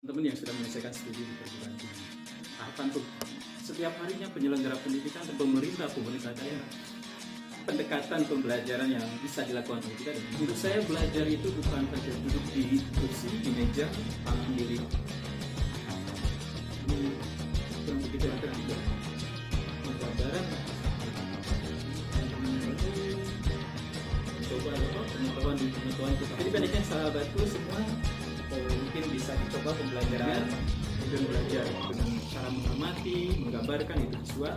Teman-teman yang sudah menyelesaikan studi di perguruan tinggi. Tahapan setiap harinya penyelenggara pendidikan dan pemerintah daerah. Pendekatan pembelajaran yang bisa dilakukan oleh kita. Dan menurut saya belajar itu bukan saja duduk di kursi, di meja, tangan diri. Ini kurang begitu ada juga pembelajaran. Coba pengetahuan kita. Jadi pendeknya sahabatku semua mungkin bisa dicoba pembelajaran dan belajar dengan cara mengamati, menggambarkan itu visual.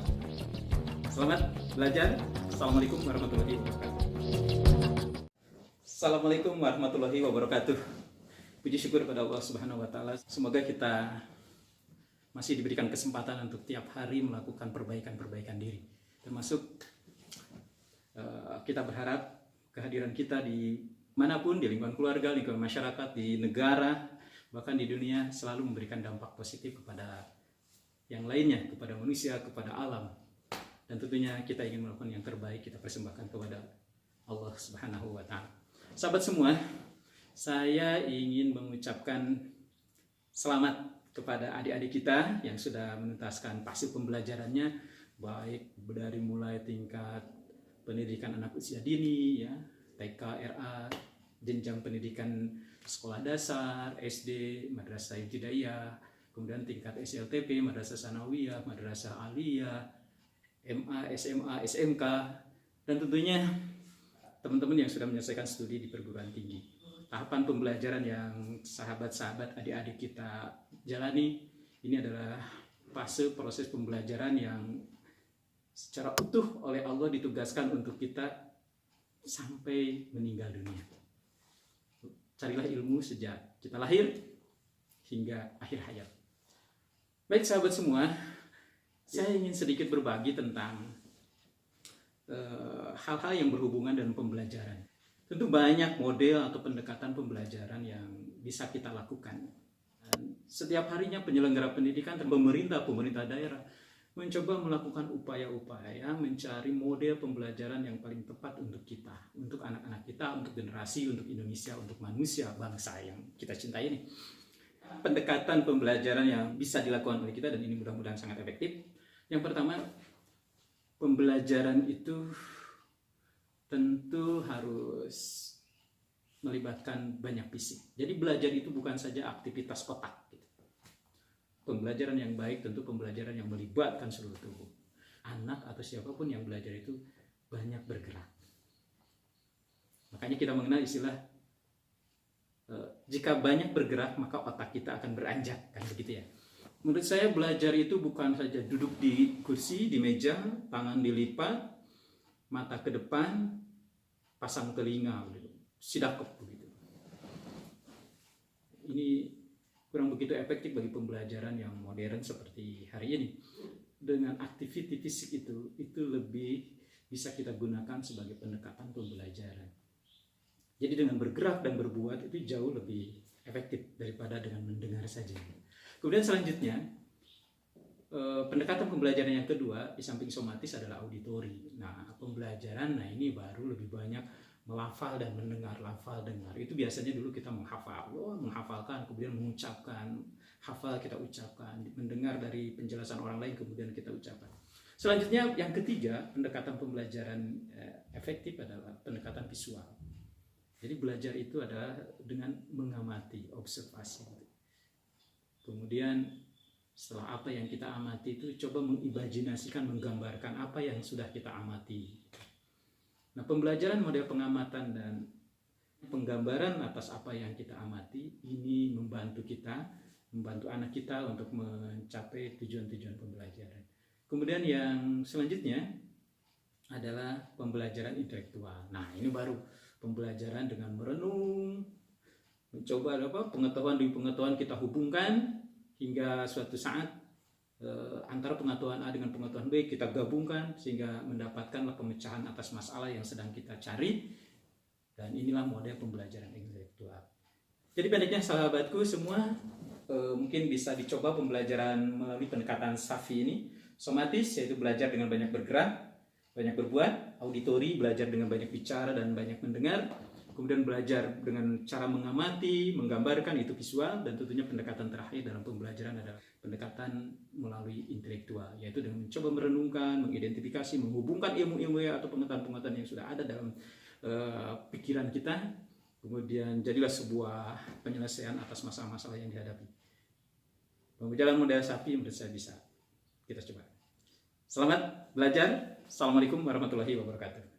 Selamat belajar. Assalamualaikum warahmatullahi wabarakatuh. Assalamualaikum warahmatullahi wabarakatuh. Puji syukur kepada Allah Subhanahu wa taala. Semoga kita masih diberikan kesempatan untuk tiap hari melakukan perbaikan diri. Termasuk kita berharap kehadiran kita di manapun, di lingkungan keluarga, lingkungan masyarakat, di negara, bahkan di dunia selalu memberikan dampak positif kepada yang lainnya, kepada manusia, kepada alam. Dan tentunya kita ingin melakukan yang terbaik, kita persembahkan kepada Allah Subhanahu wa taala. Sahabat semua, saya ingin mengucapkan selamat kepada adik-adik kita yang sudah menuntaskan fase pembelajarannya, baik dari mulai tingkat pendidikan anak usia dini, ya, TK, RA, jenjang pendidikan sekolah dasar, SD, madrasah ibtidaiyah, kemudian tingkat SLTP, madrasah sanawiyah, madrasah aliyah, MA, SMA, SMK, dan tentunya teman-teman yang sudah menyelesaikan studi di perguruan tinggi. Tahapan pembelajaran yang sahabat-sahabat adik-adik kita jalani ini adalah fase proses pembelajaran yang secara utuh oleh Allah ditugaskan untuk kita sampai meninggal dunia. Carilah ilmu sejak kita lahir hingga akhir hayat. Baik sahabat semua, saya ingin sedikit berbagi tentang hal-hal yang berhubungan dengan pembelajaran. Tentu banyak model atau pendekatan pembelajaran yang bisa kita lakukan. Dan setiap harinya penyelenggara pendidikan dan pemerintah daerah mencoba melakukan upaya-upaya mencari model pembelajaran yang paling tepat untuk kita, untuk anak-anak kita, untuk generasi, untuk Indonesia, untuk manusia, bangsa yang kita cintai ini. Pendekatan pembelajaran yang bisa dilakukan oleh kita dan ini mudah-mudahan sangat efektif. Yang pertama, pembelajaran itu tentu harus melibatkan banyak fisik. Jadi belajar itu bukan saja aktivitas otak. Pembelajaran yang baik tentu pembelajaran yang melibatkan seluruh tubuh. Anak atau siapapun yang belajar itu banyak bergerak. Makanya kita mengenal istilah jika banyak bergerak maka otak kita akan beranjak, kan begitu ya. Menurut saya belajar itu bukan saja duduk di kursi, di meja, tangan dilipat, mata ke depan, pasang telinga, sidakep begitu. Ini kurang begitu efektif bagi pembelajaran yang modern seperti hari ini. Dengan aktiviti fisik itu lebih bisa kita gunakan sebagai pendekatan pembelajaran. Jadi dengan bergerak dan berbuat itu jauh lebih efektif daripada dengan mendengar saja. Kemudian selanjutnya, pendekatan pembelajaran yang kedua di samping somatis adalah auditori. Nah, pembelajaran ini baru lebih banyak melafal dan mendengar, lafal dengar. Itu biasanya dulu kita menghafal, menghafalkan, kemudian mengucapkan, hafal kita ucapkan, mendengar dari penjelasan orang lain kemudian kita ucapkan. Selanjutnya yang ketiga, pendekatan pembelajaran efektif adalah pendekatan visual. Jadi belajar itu adalah dengan mengamati, observasi. Kemudian setelah apa yang kita amati itu coba mengimajinasikan, menggambarkan apa yang sudah kita amati. Nah, pembelajaran model pengamatan dan penggambaran atas apa yang kita amati ini membantu kita, membantu anak kita untuk mencapai tujuan-tujuan pembelajaran. Kemudian yang selanjutnya adalah pembelajaran intelektual. Nah, ini baru pembelajaran dengan merenung, mencoba pengetahuan demi pengetahuan kita hubungkan hingga suatu saat antara pengetahuan A dengan pengetahuan B kita gabungkan sehingga mendapatkanlah pemecahan atas masalah yang sedang kita cari. Dan inilah model pembelajaran intelektual. Jadi pendeknya sahabatku semua, mungkin bisa dicoba pembelajaran melalui pendekatan SAFI ini. Somatis yaitu belajar dengan banyak bergerak, banyak berbuat. Auditori belajar dengan banyak bicara dan banyak mendengar. Kemudian belajar dengan cara mengamati, menggambarkan, itu visual. Dan tentunya pendekatan terakhir dilaksanakan melalui intelektual, yaitu dengan mencoba merenungkan, mengidentifikasi, menghubungkan ilmu-ilmu atau pengetahuan-pengetahuan yang sudah ada dalam pikiran kita, kemudian jadilah sebuah penyelesaian atas masalah-masalah yang dihadapi. Pembicaraan model sapi menurut saya bisa kita coba. Selamat belajar. Assalamualaikum warahmatullahi wabarakatuh.